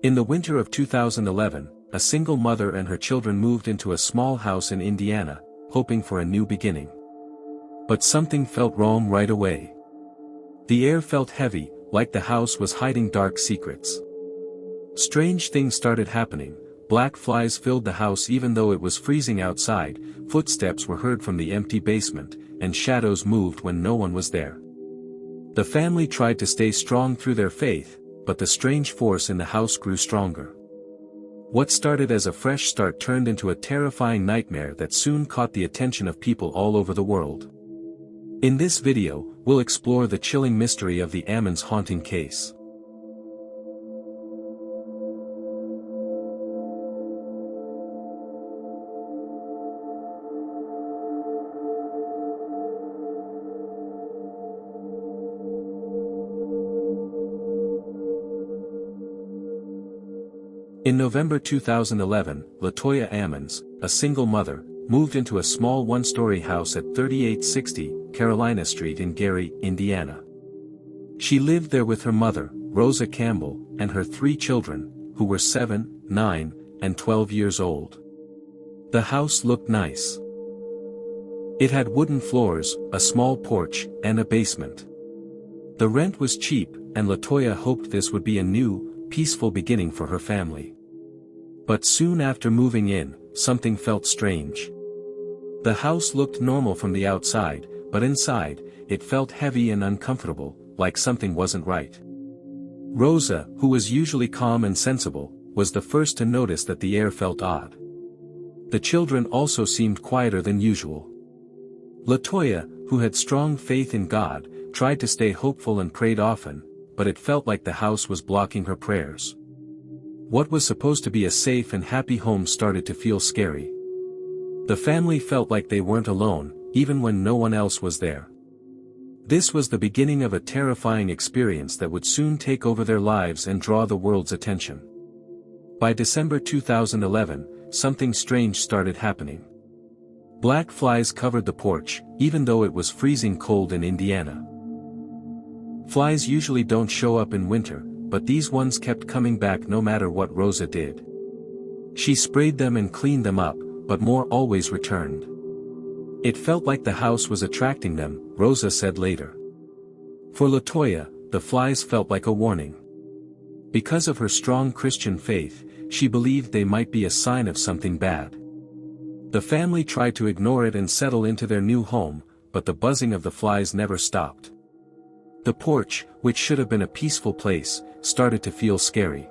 In the winter of 2011, a single mother and her children moved into a small house in Indiana, hoping for a new beginning. But something felt wrong right away. The air felt heavy, like the house was hiding dark secrets. Strange things started happening. Black flies filled the house even though it was freezing outside, footsteps were heard from the empty basement, and shadows moved when no one was there. The family tried to stay strong through their faith, but the strange force in the house grew stronger. What started as a fresh start turned into a terrifying nightmare that soon caught the attention of people all over the world. In this video, we'll explore the chilling mystery of the Ammons haunting case. In November 2011, LaToya Ammons, a single mother, moved into a small one-story house at 3860 Carolina Street in Gary, Indiana. She lived there with her mother, Rosa Campbell, and her 3 children, who were 7, 9, and 12 years old. The house looked nice. It had wooden floors, a small porch, and a basement. The rent was cheap, and LaToya hoped this would be a new, peaceful beginning for her family. But soon after moving in, something felt strange. The house looked normal from the outside, but inside, it felt heavy and uncomfortable, like something wasn't right. Rosa, who was usually calm and sensible, was the first to notice that the air felt odd. The children also seemed quieter than usual. LaToya, who had strong faith in God, tried to stay hopeful and prayed often, but it felt like the house was blocking her prayers. What was supposed to be a safe and happy home started to feel scary. The family felt like they weren't alone, even when no one else was there. This was the beginning of a terrifying experience that would soon take over their lives and draw the world's attention. By December 2011, something strange started happening. Black flies covered the porch, even though it was freezing cold in Indiana. Flies usually don't show up in winter, but these ones kept coming back no matter what Rosa did. She sprayed them and cleaned them up, but more always returned. It felt like the house was attracting them, Rosa said later. For LaToya, the flies felt like a warning. Because of her strong Christian faith, she believed they might be a sign of something bad. The family tried to ignore it and settle into their new home, but the buzzing of the flies never stopped. The porch, which should have been a peaceful place, started to feel scary.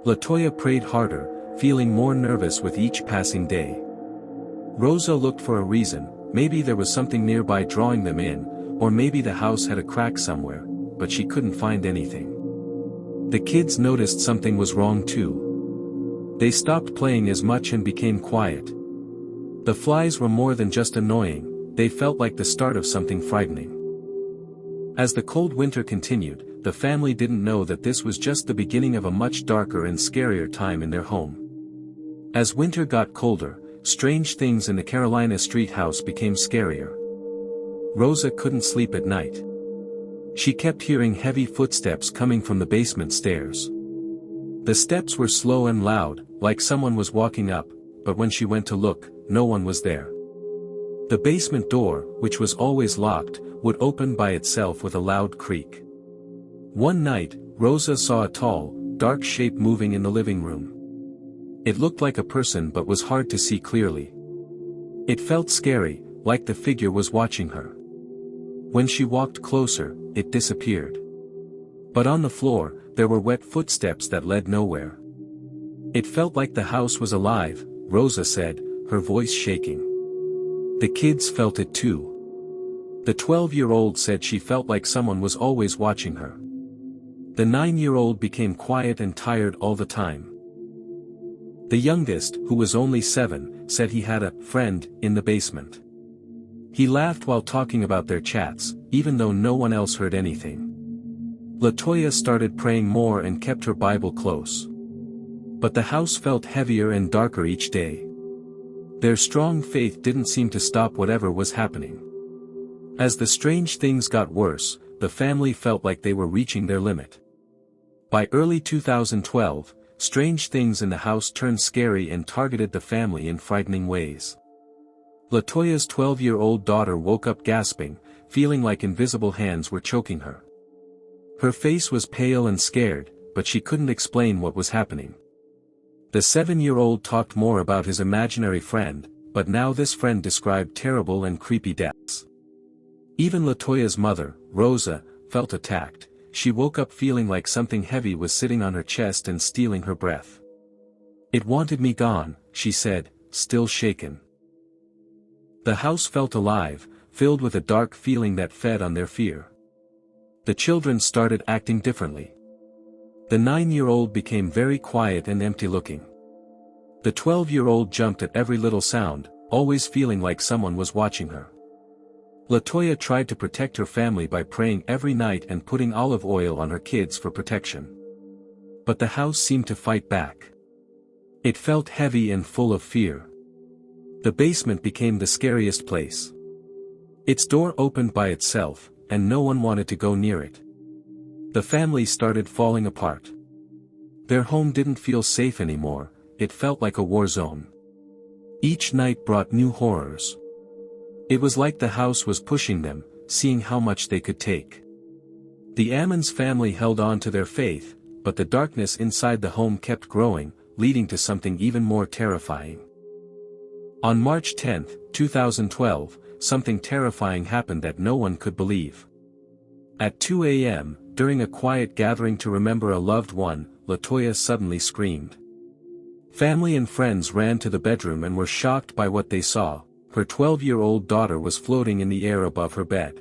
LaToya prayed harder, feeling more nervous with each passing day. Rosa looked for a reason, maybe there was something nearby drawing them in, or maybe the house had a crack somewhere, but she couldn't find anything. The kids noticed something was wrong too. They stopped playing as much and became quiet. The flies were more than just annoying, they felt like the start of something frightening. As the cold winter continued, the family didn't know that this was just the beginning of a much darker and scarier time in their home. As winter got colder, strange things in the Carolina Street house became scarier. Rosa couldn't sleep at night. She kept hearing heavy footsteps coming from the basement stairs. The steps were slow and loud, like someone was walking up, but when she went to look, no one was there. The basement door, which was always locked, would open by itself with a loud creak. One night, Rosa saw a tall, dark shape moving in the living room. It looked like a person but was hard to see clearly. It felt scary, like the figure was watching her. When she walked closer, it disappeared. But on the floor, there were wet footsteps that led nowhere. It felt like the house was alive, Rosa said, her voice shaking. The kids felt it too. The 12-year-old said she felt like someone was always watching her. The 9-year-old became quiet and tired all the time. The youngest, who was only 7, said he had a friend in the basement. He laughed while talking about their chats, even though no one else heard anything. LaToya started praying more and kept her Bible close. But the house felt heavier and darker each day. Their strong faith didn't seem to stop whatever was happening. As the strange things got worse, the family felt like they were reaching their limit. By early 2012, strange things in the house turned scary and targeted the family in frightening ways. LaToya's 12-year-old daughter woke up gasping, feeling like invisible hands were choking her. Her face was pale and scared, but she couldn't explain what was happening. The 7-year-old talked more about his imaginary friend, but now this friend described terrible and creepy deaths. Even LaToya's mother, Rosa, felt attacked. She woke up feeling like something heavy was sitting on her chest and stealing her breath. "It wanted me gone," she said, still shaken. The house felt alive, filled with a dark feeling that fed on their fear. The children started acting differently. The 9-year-old became very quiet and empty-looking. The 12-year-old jumped at every little sound, always feeling like someone was watching her. LaToya tried to protect her family by praying every night and putting olive oil on her kids for protection. But the house seemed to fight back. It felt heavy and full of fear. The basement became the scariest place. Its door opened by itself, and no one wanted to go near it. The family started falling apart. Their home didn't feel safe anymore, it felt like a war zone. Each night brought new horrors. It was like the house was pushing them, seeing how much they could take. The Ammons family held on to their faith, but the darkness inside the home kept growing, leading to something even more terrifying. On March 10, 2012, something terrifying happened that no one could believe. At 2 a.m., during a quiet gathering to remember a loved one, LaToya suddenly screamed. Family and friends ran to the bedroom and were shocked by what they saw. Her 12-year-old daughter was floating in the air above her bed.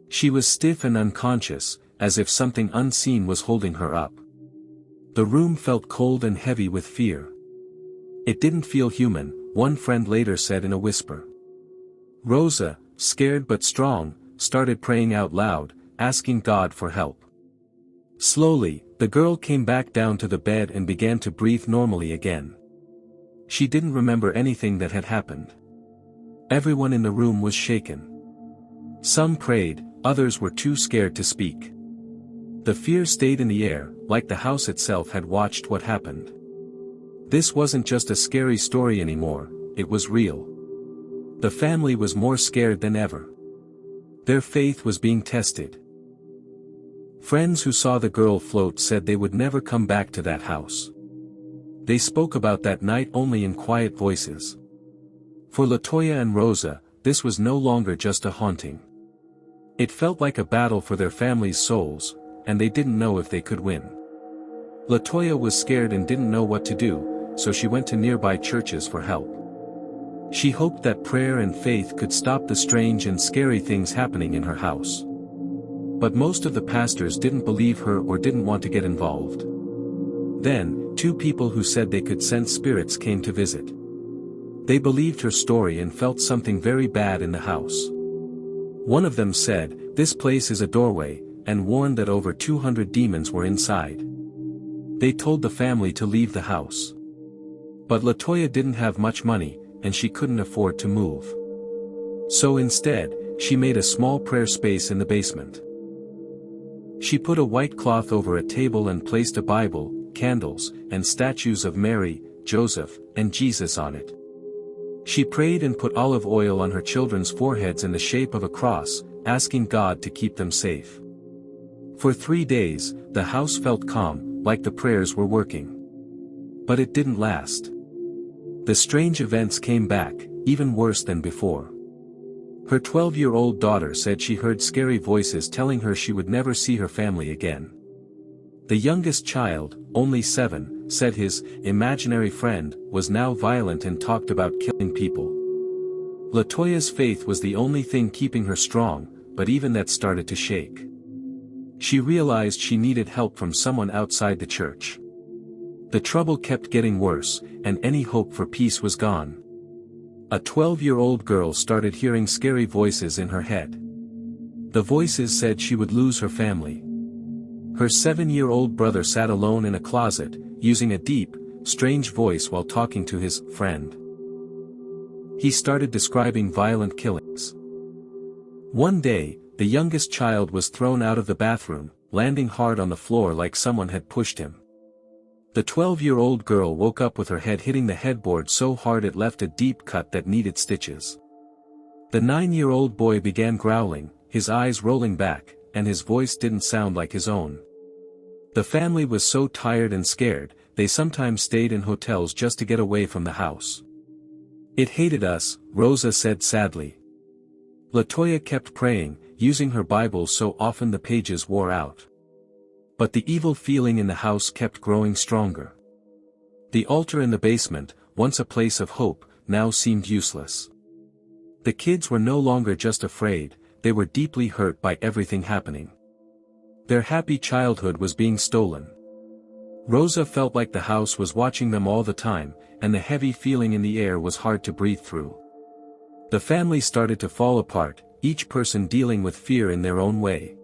She was stiff and unconscious, as if something unseen was holding her up. The room felt cold and heavy with fear. "It didn't feel human," one friend later said in a whisper. Rosa, scared but strong, started praying out loud, asking God for help. Slowly, the girl came back down to the bed and began to breathe normally again. She didn't remember anything that had happened. Everyone in the room was shaken. Some prayed, others were too scared to speak. The fear stayed in the air, like the house itself had watched what happened. This wasn't just a scary story anymore, it was real. The family was more scared than ever. Their faith was being tested. Friends who saw the girl float said they would never come back to that house. They spoke about that night only in quiet voices. For LaToya and Rosa, this was no longer just a haunting. It felt like a battle for their family's souls, and they didn't know if they could win. LaToya was scared and didn't know what to do, so she went to nearby churches for help. She hoped that prayer and faith could stop the strange and scary things happening in her house. But most of the pastors didn't believe her or didn't want to get involved. Then, 2 people who said they could sense spirits came to visit. They believed her story and felt something very bad in the house. One of them said, "This place is a doorway," and warned that over 200 demons were inside. They told the family to leave the house. But LaToya didn't have much money, and she couldn't afford to move. So instead, she made a small prayer space in the basement. She put a white cloth over a table and placed a Bible, candles, and statues of Mary, Joseph, and Jesus on it. She prayed and put olive oil on her children's foreheads in the shape of a cross, asking God to keep them safe. For 3 days, the house felt calm, like the prayers were working. But it didn't last. The strange events came back, even worse than before. Her 12-year-old daughter said she heard scary voices telling her she would never see her family again. The youngest child, only 7, said his imaginary friend was now violent and talked about killing people. LaToya's faith was the only thing keeping her strong, but even that started to shake. She realized she needed help from someone outside the church. The trouble kept getting worse, and any hope for peace was gone. A 12-year-old girl started hearing scary voices in her head. The voices said she would lose her family. Her 7-year-old brother sat alone in a closet, using a deep, strange voice while talking to his friend. He started describing violent killings. One day, the youngest child was thrown out of the bathroom, landing hard on the floor like someone had pushed him. The 12-year-old girl woke up with her head hitting the headboard so hard it left a deep cut that needed stitches. The 9-year-old boy began growling, his eyes rolling back, and his voice didn't sound like his own. The family was so tired and scared, they sometimes stayed in hotels just to get away from the house. It hated us, Rosa said sadly. LaToya kept praying, using her Bible so often the pages wore out. But the evil feeling in the house kept growing stronger. The altar in the basement, once a place of hope, now seemed useless. The kids were no longer just afraid, they were deeply hurt by everything happening. Their happy childhood was being stolen. Rosa felt like the house was watching them all the time, and the heavy feeling in the air was hard to breathe through. The family started to fall apart, each person dealing with fear in their own way.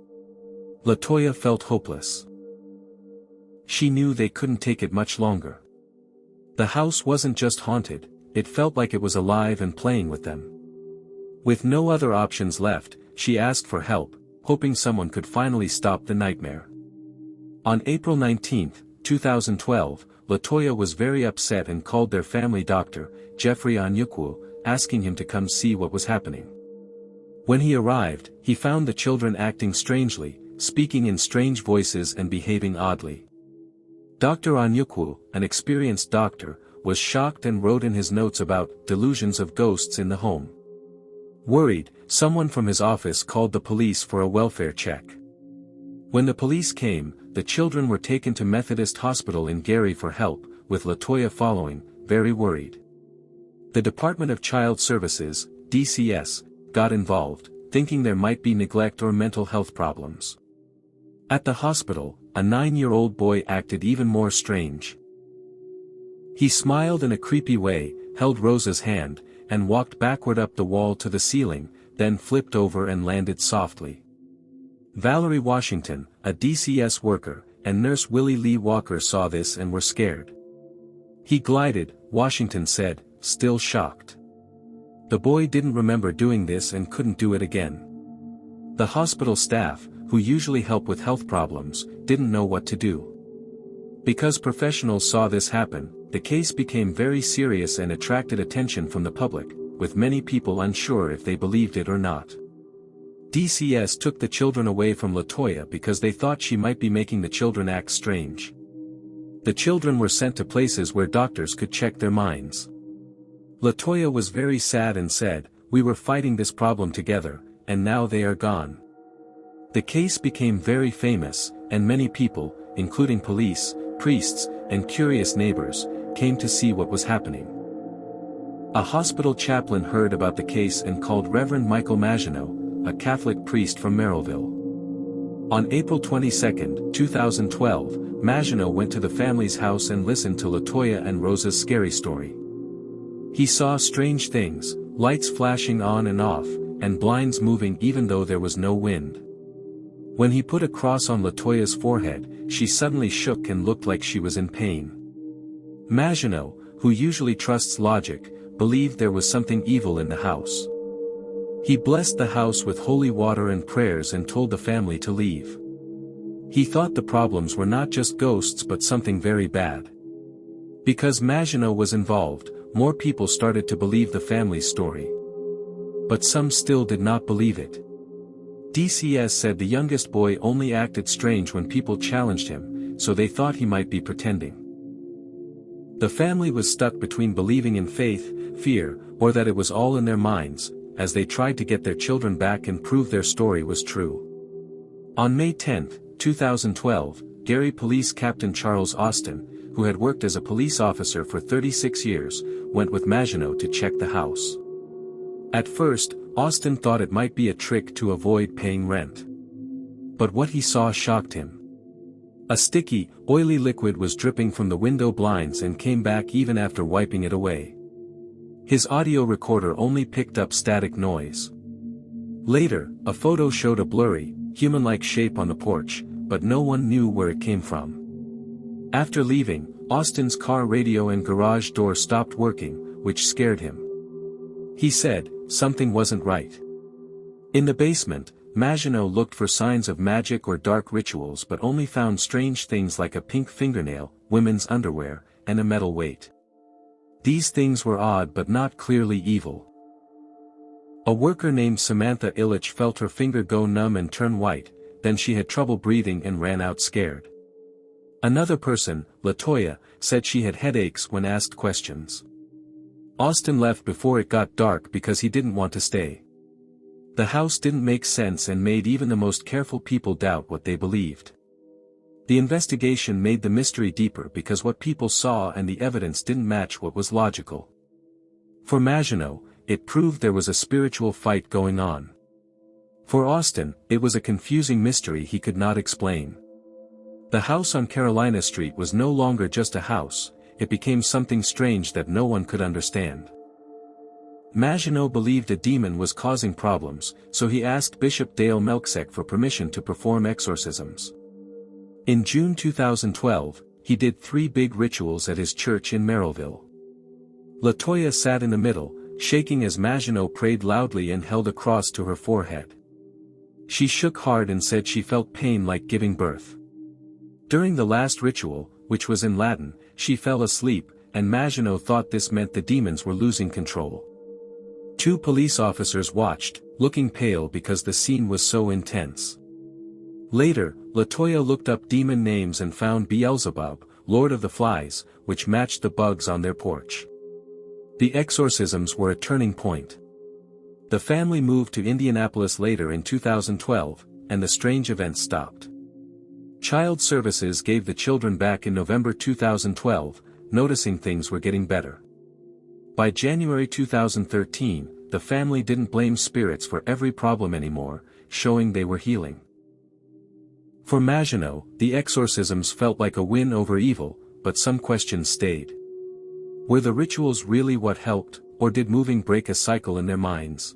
LaToya felt hopeless. She knew they couldn't take it much longer. The house wasn't just haunted, it felt like it was alive and playing with them. With no other options left, she asked for help, hoping someone could finally stop the nightmare. On April 19, 2012, LaToya was very upset and called their family doctor, Jeffrey Onyekwu, asking him to come see what was happening. When he arrived, he found the children acting strangely, speaking in strange voices and behaving oddly. Dr. Onyekwu, an experienced doctor, was shocked and wrote in his notes about delusions of ghosts in the home. Worried, someone from his office called the police for a welfare check. When the police came, the children were taken to Methodist Hospital in Gary for help, with LaToya following, very worried. The Department of Child Services, DCS, got involved, thinking there might be neglect or mental health problems. At the hospital, a 9-year-old boy acted even more strange. He smiled in a creepy way, held Rosa's hand, and walked backward up the wall to the ceiling, then flipped over and landed softly. Valerie Washington, a DCS worker, and nurse Willie Lee Walker saw this and were scared. He glided, Washington said, still shocked. The boy didn't remember doing this and couldn't do it again. The hospital staff, who usually help with health problems, didn't know what to do. Because professionals saw this happen, the case became very serious and attracted attention from the public, with many people unsure if they believed it or not. DCS took the children away from LaToya because they thought she might be making the children act strange. The children were sent to places where doctors could check their minds. LaToya was very sad and said, "We were fighting this problem together, and now they are gone." The case became very famous, and many people, including police, priests, and curious neighbors, came to see what was happening. A hospital chaplain heard about the case and called Reverend Michael Maginot, a Catholic priest from Merrillville. On April 22, 2012, Maginot went to the family's house and listened to LaToya and Rosa's scary story. He saw strange things, lights flashing on and off, and blinds moving even though there was no wind. When he put a cross on LaToya's forehead, she suddenly shook and looked like she was in pain. Maginot, who usually trusts logic, believed there was something evil in the house. He blessed the house with holy water and prayers and told the family to leave. He thought the problems were not just ghosts but something very bad. Because Maginot was involved, more people started to believe the family's story. But some still did not believe it. DCS said the youngest boy only acted strange when people challenged him, so they thought he might be pretending. The family was stuck between believing in faith, fear, or that it was all in their minds, as they tried to get their children back and prove their story was true. On May 10, 2012, Gary Police Captain Charles Austin, who had worked as a police officer for 36 years, went with Maginot to check the house. At first, Austin thought it might be a trick to avoid paying rent. But what he saw shocked him. A sticky, oily liquid was dripping from the window blinds and came back even after wiping it away. His audio recorder only picked up static noise. Later, a photo showed a blurry, human-like shape on the porch, but no one knew where it came from. After leaving, Austin's car radio and garage door stopped working, which scared him. He said, something wasn't right. In the basement, Maginot looked for signs of magic or dark rituals but only found strange things like a pink fingernail, women's underwear, and a metal weight. These things were odd but not clearly evil. A worker named Samantha Illich felt her finger go numb and turn white, then she had trouble breathing and ran out scared. Another person, LaToya, said she had headaches when asked questions. Austin left before it got dark because he didn't want to stay. The house didn't make sense and made even the most careful people doubt what they believed. The investigation made the mystery deeper because what people saw and the evidence didn't match what was logical. For Maginot, it proved there was a spiritual fight going on. For Austin, it was a confusing mystery he could not explain. The house on Carolina Street was no longer just a house, it became something strange that no one could understand. Maginot believed a demon was causing problems, so he asked Bishop Dale Melchizedek for permission to perform exorcisms. In June 2012, he did 3 big rituals at his church in Merrillville. LaToya sat in the middle, shaking as Maginot prayed loudly and held a cross to her forehead. She shook hard and said she felt pain like giving birth. During the last ritual, which was in Latin, she fell asleep, and Maginot thought this meant the demons were losing control. 2 police officers watched, looking pale because the scene was so intense. Later, LaToya looked up demon names and found Beelzebub, Lord of the Flies, which matched the bugs on their porch. The exorcisms were a turning point. The family moved to Indianapolis later in 2012, and the strange events stopped. Child Services gave the children back in November 2012, noticing things were getting better. By January 2013, the family didn't blame spirits for every problem anymore, showing they were healing. For Maginot, the exorcisms felt like a win over evil, but some questions stayed. Were the rituals really what helped, or did moving break a cycle in their minds?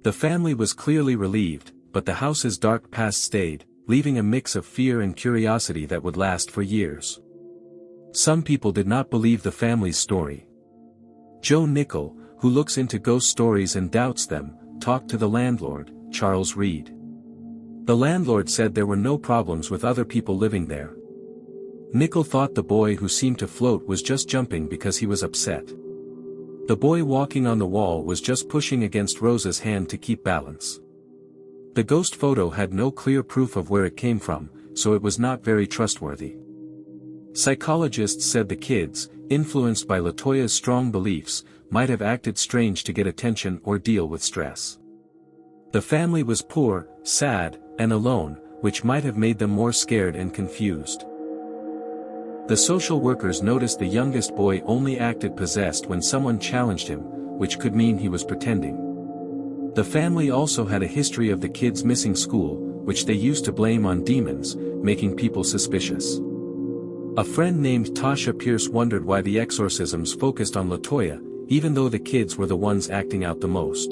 The family was clearly relieved, but the house's dark past stayed, leaving a mix of fear and curiosity that would last for years. Some people did not believe the family's story. Joe Nickel, who looks into ghost stories and doubts them, talked to the landlord, Charles Reed. The landlord said there were no problems with other people living there. Nickel thought the boy who seemed to float was just jumping because he was upset. The boy walking on the wall was just pushing against Rosa's hand to keep balance. The ghost photo had no clear proof of where it came from, so it was not very trustworthy. Psychologists said the kids, influenced by LaToya's strong beliefs, might have acted strange to get attention or deal with stress. The family was poor, sad, and alone, which might have made them more scared and confused. The social workers noticed the youngest boy only acted possessed when someone challenged him, which could mean he was pretending. The family also had a history of the kids missing school, which they used to blame on demons, making people suspicious. A friend named Tasha Pierce wondered why the exorcisms focused on LaToya, even though the kids were the ones acting out the most.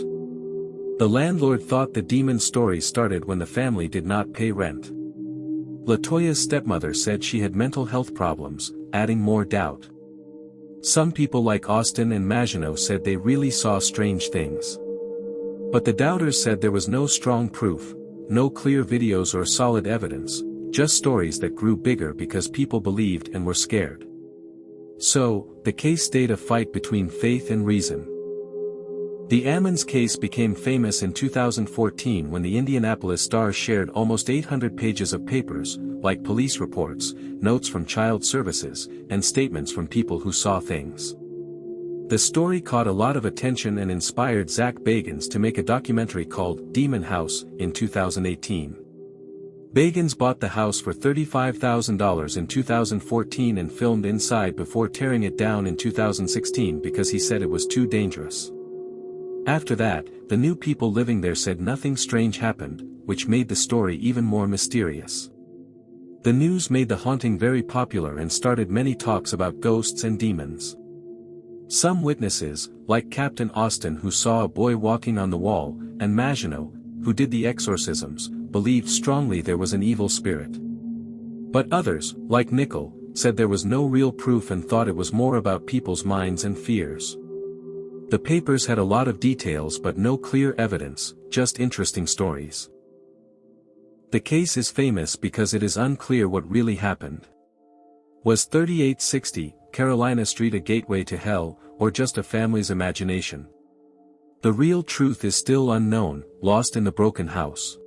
The landlord thought the demon story started when the family did not pay rent. LaToya's stepmother said she had mental health problems, adding more doubt. Some people like Austin and Maginot said they really saw strange things. But the doubters said there was no strong proof, no clear videos or solid evidence, just stories that grew bigger because people believed and were scared. So, the case stayed a fight between faith and reason. The Ammons case became famous in 2014 when the Indianapolis Star shared almost 800 pages of papers, like police reports, notes from Child Services, and statements from people who saw things. The story caught a lot of attention and inspired Zach Bagans to make a documentary called Demon House in 2018. Bagans bought the house for $35,000 in 2014 and filmed inside before tearing it down in 2016 because he said it was too dangerous. After that, the new people living there said nothing strange happened, which made the story even more mysterious. The news made the haunting very popular and started many talks about ghosts and demons. Some witnesses, like Captain Austin who saw a boy walking on the wall, and Maginot, who did the exorcisms, believed strongly there was an evil spirit. But others, like Nickel, said there was no real proof and thought it was more about people's minds and fears. The papers had a lot of details but no clear evidence, just interesting stories. The case is famous because it is unclear what really happened. Was 3860 Carolina Street a gateway to hell, or just a family's imagination? The real truth is still unknown, lost in the broken house.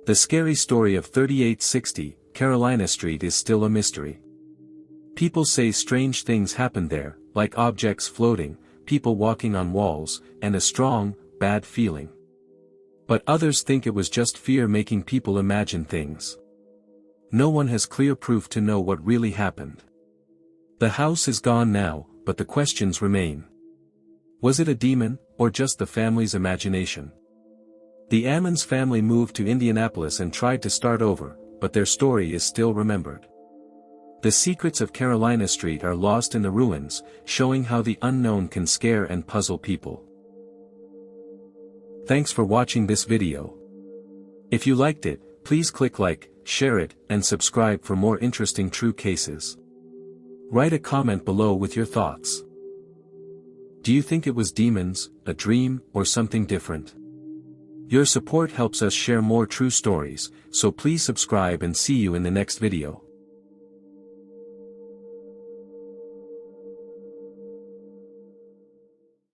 The scary story of 3860 Carolina Street is still a mystery. People say strange things happened there, like objects floating, people walking on walls, and a strong, bad feeling. But others think it was just fear making people imagine things. No one has clear proof to know what really happened. The house is gone now, but the questions remain. Was it a demon, or just the family's imagination? The Ammons family moved to Indianapolis and tried to start over, but their story is still remembered. The secrets of Carolina Street are lost in the ruins, showing how the unknown can scare and puzzle people. Thanks for watching this video. If you liked it, please click like, share it, and subscribe for more interesting true cases. Write a comment below with your thoughts. Do you think it was demons, a dream, or something different? Your support helps us share more true stories, so please subscribe and see you in the next video.